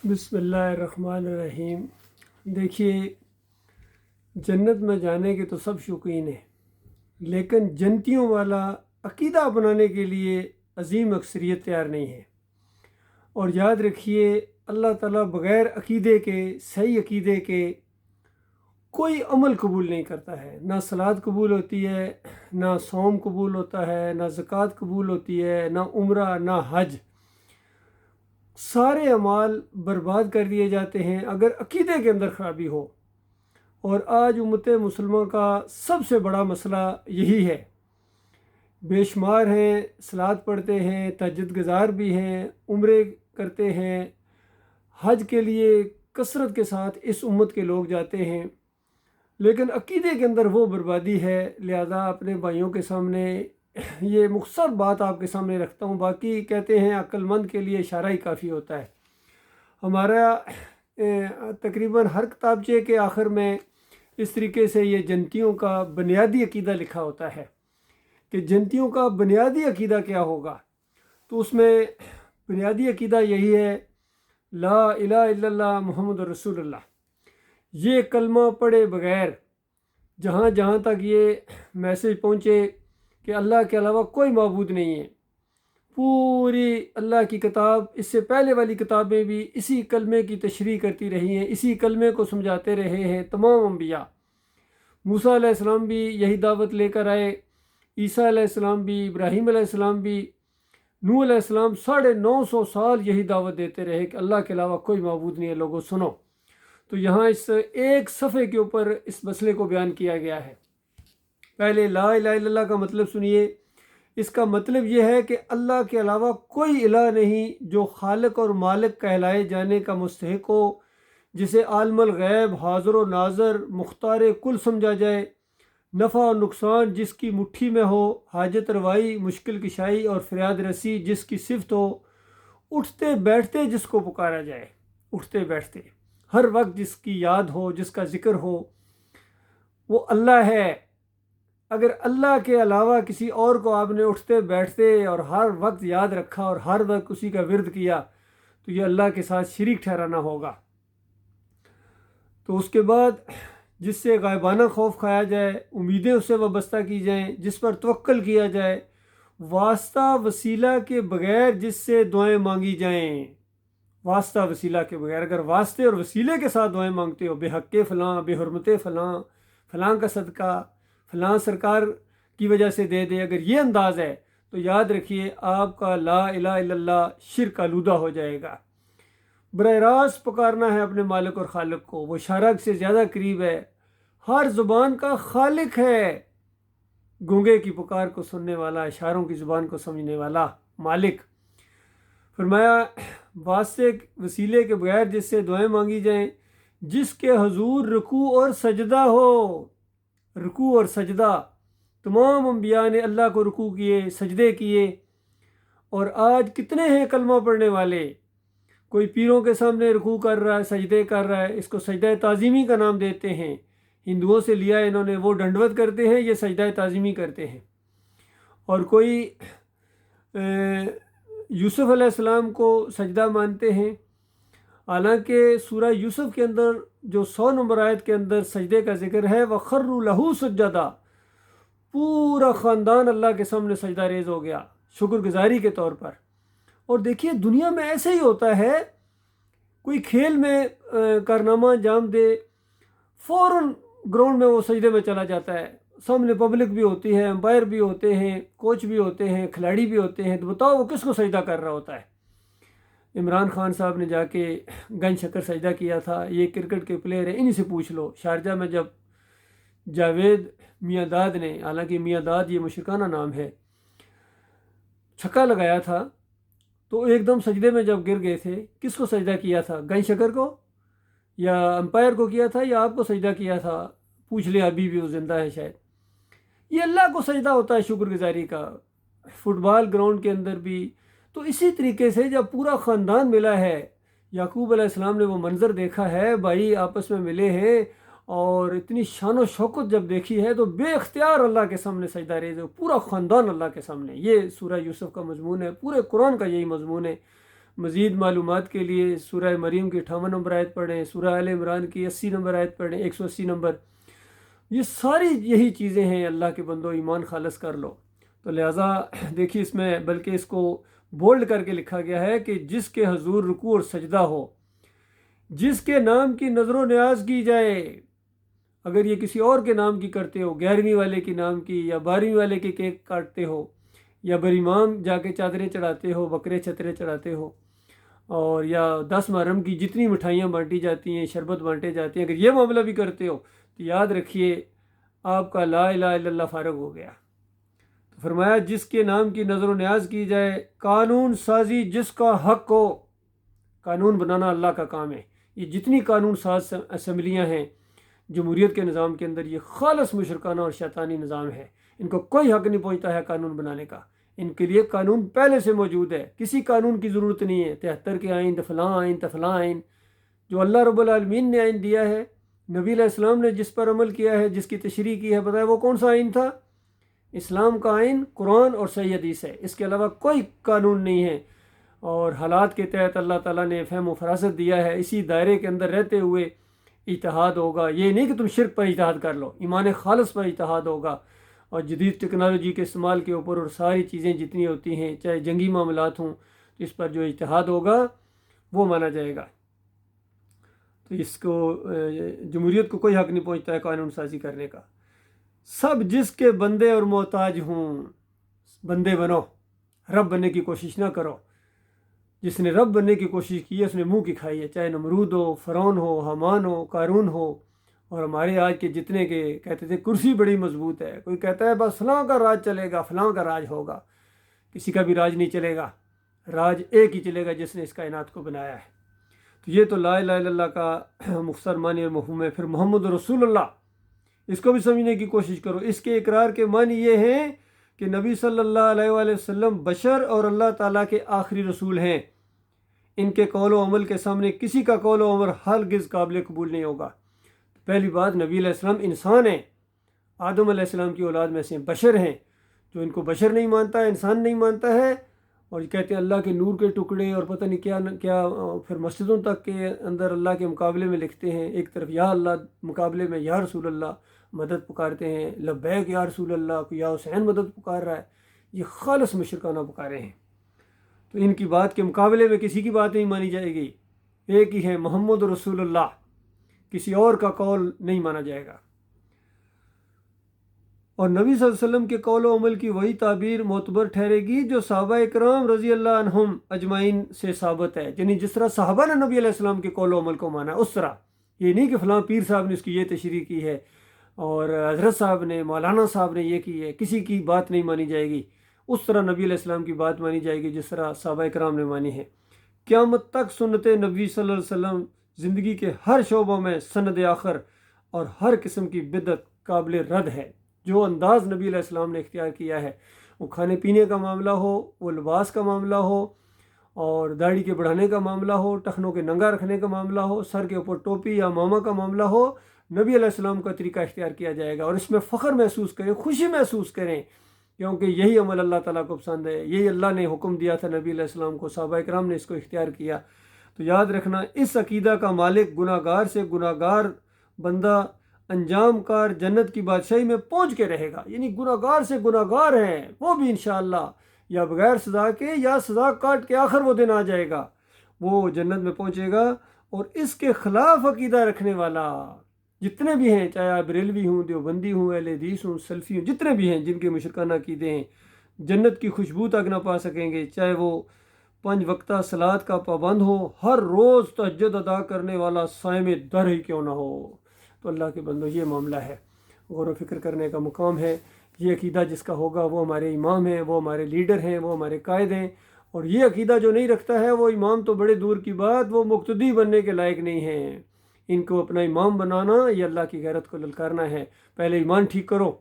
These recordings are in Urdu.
بسم اللہ الرحمن الرحیم۔ دیکھیے، جنت میں جانے کے تو سب شوقین ہیں، لیکن جنتیوں والا عقیدہ اپنانے کے لیے عظیم اکثریت تیار نہیں ہے۔ اور یاد رکھیے، اللہ تعالیٰ بغیر عقیدے کے، صحیح عقیدے کے کوئی عمل قبول نہیں کرتا ہے۔ نہ صلاۃ قبول ہوتی ہے، نہ صوم قبول ہوتا ہے، نہ زکوٰۃ قبول ہوتی ہے، نہ عمرہ، نہ حج۔ سارے اعمال برباد کر دیے جاتے ہیں اگر عقیدے کے اندر خرابی ہو۔ اور آج امت مسلمہ کا سب سے بڑا مسئلہ یہی ہے۔ بے شمار ہیں، صلاۃ پڑھتے ہیں، تہجد گزار بھی ہیں، عمرے کرتے ہیں، حج کے لیے کثرت کے ساتھ اس امت کے لوگ جاتے ہیں، لیکن عقیدے کے اندر وہ بربادی ہے۔ لہذا اپنے بھائیوں کے سامنے یہ مختصر بات آپ کے سامنے رکھتا ہوں۔ باقی کہتے ہیں عقل مند کے لیے اشارہ ہی کافی ہوتا ہے۔ ہمارا تقریباً ہر کتابچے کے آخر میں اس طریقے سے یہ جنتیوں کا بنیادی عقیدہ لکھا ہوتا ہے کہ جنتیوں کا بنیادی عقیدہ کیا ہوگا۔ تو اس میں بنیادی عقیدہ یہی ہے، لا الہ الا اللہ محمد رسول اللہ۔ یہ کلمہ پڑھے بغیر جہاں جہاں تک یہ میسج پہنچے کہ اللہ کے علاوہ کوئی معبود نہیں ہے، پوری اللہ کی کتاب، اس سے پہلے والی کتابیں بھی اسی کلمے کی تشریح کرتی رہی ہیں، اسی کلمے کو سمجھاتے رہے ہیں تمام انبیاء۔ موسیٰ علیہ السلام بھی یہی دعوت لے کر آئے، عیسیٰ علیہ السلام بھی، ابراہیم علیہ السلام بھی، نوح علیہ السلام 950 سال یہی دعوت دیتے رہے کہ اللہ کے علاوہ کوئی معبود نہیں ہے، لوگوں سنو۔ تو یہاں اس ایک صفحے کے اوپر اس مسئلے کو بیان کیا گیا ہے۔ پہلے لا الہ الا اللہ کا مطلب سنیے۔ اس کا مطلب یہ ہے کہ اللہ کے علاوہ کوئی الہ نہیں جو خالق اور مالک کہلائے جانے کا مستحق ہو، جسے عالم الغیب، حاضر و ناظر، مختار کل سمجھا جائے، نفع و نقصان جس کی مٹھی میں ہو، حاجت روائی، مشکل کشائی اور فریاد رسی جس کی صفت ہو، اٹھتے بیٹھتے جس کو پکارا جائے، اٹھتے بیٹھتے ہر وقت جس کی یاد ہو، جس کا ذکر ہو، وہ اللہ ہے۔ اگر اللہ کے علاوہ کسی اور کو آپ نے اٹھتے بیٹھتے اور ہر وقت یاد رکھا اور ہر وقت اسی کا ورد کیا تو یہ اللہ کے ساتھ شریک ٹھہرانا ہوگا۔ تو اس کے بعد جس سے غائبانہ خوف کھایا جائے، امیدیں اس سے وابستہ کی جائیں، جس پر توکل کیا جائے، واسطہ وسیلہ کے بغیر جس سے دعائیں مانگی جائیں۔ واسطہ وسیلہ کے بغیر، اگر واسطے اور وسیلے کے ساتھ دعائیں مانگتے ہو، بے حق فلاں، بے حرمت فلاں، فلاں کا صدقہ فلاں سرکار کی وجہ سے دے دے، اگر یہ انداز ہے تو یاد رکھیے آپ کا لا الہ الا اللہ شرک آلودہ ہو جائے گا۔ براہ راست پکارنا ہے اپنے مالک اور خالق کو، وہ شرک سے زیادہ قریب ہے، ہر زبان کا خالق ہے، گونگے کی پکار کو سننے والا، اشاروں کی زبان کو سمجھنے والا مالک۔ فرمایا واسطے وسیلے کے بغیر جس سے دعائیں مانگی جائیں، جس کے حضور رکوع اور سجدہ ہو۔ رکوع اور سجدہ، تمام انبیاء نے اللہ کو رکوع کیے، سجدے کیے۔ اور آج کتنے ہیں کلمہ پڑھنے والے، کوئی پیروں کے سامنے رکوع کر رہا ہے، سجدے کر رہا ہے، اس کو سجدہ تعظیمی کا نام دیتے ہیں۔ ہندوؤں سے لیا انہوں نے، وہ ڈنڈوت کرتے ہیں، یہ سجدہ تعظیمی کرتے ہیں۔ اور کوئی یوسف علیہ السلام کو سجدہ مانتے ہیں، حالانکہ سورہ یوسف کے اندر جو 100 نمبر آیت کے اندر سجدے کا ذکر ہے، وَخَرُّوا لَهُ سُجَّدًا، پورا خاندان اللہ کے سامنے سجدہ ریز ہو گیا شکر گزاری کے طور پر۔ اور دیکھیے دنیا میں ایسے ہی ہوتا ہے، کوئی کھیل میں کارنامہ انجام دے، فوراً گراؤنڈ میں وہ سجدے میں چلا جاتا ہے، سامنے پبلک بھی ہوتی ہے، امپائر بھی ہوتے ہیں، کوچ بھی ہوتے ہیں، کھلاڑی بھی ہوتے ہیں، تو بتاؤ وہ کس کو سجدہ کر رہا ہوتا ہے؟ عمران خان صاحب نے جا کے گنج شکر سجدہ کیا تھا، یہ کرکٹ کے پلیئر ہیں، انہی سے پوچھ لو۔ شارجہ میں جب جاوید میاں داد نے، حالانکہ میاں داد یہ مشرکانہ نام ہے، چھکا لگایا تھا تو ایک دم سجدے میں جب گر گئے تھے، کس کو سجدہ کیا تھا؟ گنج شکر کو یا امپائر کو کیا تھا یا آپ کو سجدہ کیا تھا؟ پوچھ لے، ابھی بھی وہ زندہ ہے شاید۔ یہ اللہ کو سجدہ ہوتا ہے شکر گزاری کا، فٹ بال گراؤنڈ کے اندر بھی۔ تو اسی طریقے سے جب پورا خاندان ملا ہے، یعقوب علیہ السلام نے وہ منظر دیکھا ہے، بھائی آپس میں ملے ہیں اور اتنی شان و شوکت جب دیکھی ہے تو بے اختیار اللہ کے سامنے سجدہ ریز ہے، پورا خاندان اللہ کے سامنے۔ یہ سورہ یوسف کا مضمون ہے، پورے قرآن کا یہی مضمون ہے۔ مزید معلومات کے لیے سورہ مریم کی 58 نمبر آیت پڑھیں، سورہ آل عمران کی 80 نمبر آیت پڑھیں، 180 نمبر. یہ ساری یہی چیزیں ہیں. اللہ کے بندو ایمان خالص کر لو. تو لہٰذا دیکھیے اس میں بلکہ اس کو بولڈ کر کے لکھا گیا ہے کہ جس کے حضور رکوع اور سجدہ ہو، جس کے نام کی نظر و نیاز کی جائے. اگر یہ کسی اور کے نام کی کرتے ہو، 11ویں والے کے نام کی یا 12ویں والے کے کیک کاٹتے ہو، یا برامام جا کے چادریں چڑھاتے ہو، بکرے چھترے چڑھاتے ہو، اور یا 10 محرم کی جتنی مٹھائیاں بانٹی جاتی ہیں، شربت بانٹے جاتے ہیں، اگر یہ معاملہ بھی کرتے ہو تو یاد رکھیے آپ کا لا الہ الا اللہ فارغ ہو گیا. تو فرمایا جس کے نام کی نظر و نیاز کی جائے، قانون سازی جس کا حق ہو. قانون بنانا اللہ کا کام ہے. یہ جتنی قانون ساز اسمبلیاں ہیں جمہوریت کے نظام کے اندر، یہ خالص مشرکانہ اور شیطانی نظام ہے. ان کو کوئی حق نہیں پہنچتا ہے قانون بنانے کا. ان کے لیے قانون پہلے سے موجود ہے، کسی قانون کی ضرورت نہیں ہے. 73 کے آئین، فلاں آئین، فلاں آئین، جو اللہ رب العالمین نے آئین دیا ہے، نبی علیہ السلام نے جس پر عمل کیا ہے، جس کی تشریح کی ہے، بتایا وہ کون سا آئین تھا؟ اسلام کا آئین قرآن اور صحیح حدیث ہے. اس کے علاوہ کوئی قانون نہیں ہے. اور حالات کے تحت اللہ تعالیٰ نے فہم و فراست دیا ہے. اسی دائرے کے اندر رہتے ہوئے اجتہاد ہوگا. یہ نہیں کہ تم شرک پر اجتہاد کر لو، ایمان خالص پر اجتہاد ہوگا. اور جدید ٹیکنالوجی کے استعمال کے اوپر اور ساری چیزیں جتنی ہوتی ہیں، چاہے جنگی معاملات ہوں، اس پر جو اجتہاد ہوگا وہ مانا جائے گا. تو اس کو جمہوریت کو کوئی حق نہیں پہنچتا ہے قانون سازی کرنے کا. سب جس کے بندے اور محتاج ہوں، بندے بنو، رب بننے کی کوشش نہ کرو. جس نے رب بننے کی کوشش کی ہے اس نے منہ کی کھائی ہے، چاہے نمرود ہو، فرعون ہو، حامان ہو، قارون ہو. اور ہمارے آج کے جتنے کے کہتے تھے کرسی بڑی مضبوط ہے، کوئی کہتا ہے بس فلاں کا راج چلے گا، فلاں کا راج ہوگا. کسی کا بھی راج نہیں چلے گا. راج ایک ہی چلے گا جس نے اس کائنات کو بنایا ہے. تو یہ تو لا الہ الا اللہ کا مختصر معنی اور مفہوم ہے. پھر محمد رسول اللہ، اس کو بھی سمجھنے کی کوشش کرو. اس کے اقرار کے معنی یہ ہیں کہ نبی صلی اللہ علیہ وآلہ وسلم بشر اور اللہ تعالیٰ کے آخری رسول ہیں. ان کے قول و عمل کے سامنے کسی کا قول و عمل ہرگز قابل قبول نہیں ہوگا. پہلی بات، نبی علیہ السلام انسان ہیں، آدم علیہ السلام کی اولاد میں سے بشر ہیں. جو ان کو بشر نہیں مانتا ہے، انسان نہیں مانتا ہے، اور یہ کہتے ہیں اللہ کے نور کے ٹکڑے اور پتہ نہیں کیا کیا، پھر مسجدوں تک کے اندر اللہ کے مقابلے میں لکھتے ہیں. ایک طرف یا اللہ مقابلے میں یا رسول اللہ مدد پکارتے ہیں، لبیک یا رسول اللہ، یا حسین مدد پکار رہا ہے. یہ خالص مشرکانہ پکارے ہیں. تو ان کی بات کے مقابلے میں کسی کی بات نہیں مانی جائے گی. ایک ہی ہے محمد رسول اللہ، کسی اور کا قول نہیں مانا جائے گا. اور نبی صلی اللہ علیہ وسلم کے قول و عمل کی وہی تعبیر معتبر ٹھہرے گی جو صحابہ اکرام رضی اللہ عنہم اجمعین سے ثابت ہے. یعنی جس طرح صحابہ نے نبی علیہ السلام کے قول و عمل کو مانا اس طرح. یہ نہیں کہ فلاں پیر صاحب نے اس کی یہ تشریح کی ہے اور حضرت صاحب نے، مولانا صاحب نے یہ کی ہے. کسی کی بات نہیں مانی جائے گی. اس طرح نبی علیہ السلام کی بات مانی جائے گی جس طرح صحابہ اکرام نے مانی ہے. قیامت تک سنت نبی صلی اللہ علیہ وسلم زندگی کے ہر شعبوں میں سند آخر اور ہر قسم کی بدعت قابل رد ہے. جو انداز نبی علیہ السلام نے اختیار کیا ہے، وہ کھانے پینے کا معاملہ ہو، وہ لباس کا معاملہ ہو، اور داڑھی کے بڑھانے کا معاملہ ہو، ٹخنوں کے ننگا رکھنے کا معاملہ ہو، سر کے اوپر ٹوپی یا ماما کا معاملہ ہو، نبی علیہ السلام کا طریقہ اختیار کیا جائے گا. اور اس میں فخر محسوس کریں، خوشی محسوس کریں، کیونکہ یہی عمل اللہ تعالیٰ کو پسند ہے. یہی اللہ نے حکم دیا تھا نبی علیہ السلام کو، صحابہ اکرام نے اس کو اختیار کیا. تو یاد رکھنا، اس عقیدہ کا مالک گناہ گار سے گناہ گار بندہ انجام کار جنت کی بادشاہی میں پہنچ کے رہے گا. یعنی گناہ گار سے گناہ گار ہیں وہ بھی انشاءاللہ، یا بغیر سزا کے یا سزا کاٹ کے آخر وہ دن آ جائے گا، وہ جنت میں پہنچے گا. اور اس کے خلاف عقیدہ رکھنے والا جتنے بھی ہیں، چاہے آپ بریلوی ہوں، دیوبندی ہوں، اہل حدیث ہوں، سلفی ہوں، جتنے بھی ہیں جن کے مشرکانہ عقیدے ہیں، جنت کی خوشبو تک نہ پا سکیں گے. چاہے وہ 5 وقتہ صلات کا پابند ہو، ہر روز تہجد ادا کرنے والا صائم در ہی کیوں نہ ہو. تو اللہ کے بندو، یہ معاملہ ہے، غور و فکر کرنے کا مقام ہے. یہ عقیدہ جس کا ہوگا وہ ہمارے امام ہیں، وہ ہمارے لیڈر ہیں، وہ ہمارے قائد ہیں. اور یہ عقیدہ جو نہیں رکھتا ہے وہ امام تو بڑے دور کی بات، وہ مقتدی بننے کے لائق نہیں ہیں. ان کو اپنا امام بنانا یہ اللہ کی غیرت کو للکارنا ہے. پہلے ایمان ٹھیک کرو.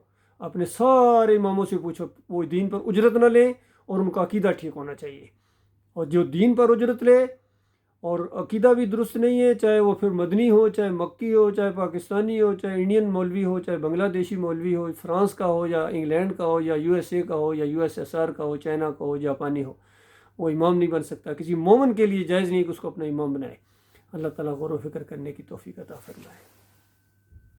اپنے سارے اماموں سے پوچھو، وہ دین پر اجرت نہ لیں اور ان کا عقیدہ ٹھیک ہونا چاہیے. اور جو دین پر اجرت لے اور عقیدہ بھی درست نہیں ہے، چاہے وہ پھر مدنی ہو، چاہے مکی ہو، چاہے پاکستانی ہو، چاہے انڈین مولوی ہو، چاہے بنگلہ دیشی مولوی ہو، فرانس کا ہو یا انگلینڈ کا ہو یا USA کا ہو یا USSR کا ہو، چائنا کا ہو، جاپانی ہو، وہ امام نہیں بن سکتا. کسی مومن کے لیے جائز نہیں کہ اس کو اپنا امام بنائے. اللہ تعالیٰ غور و فکر کرنے کی توفیق عطا فرمائے.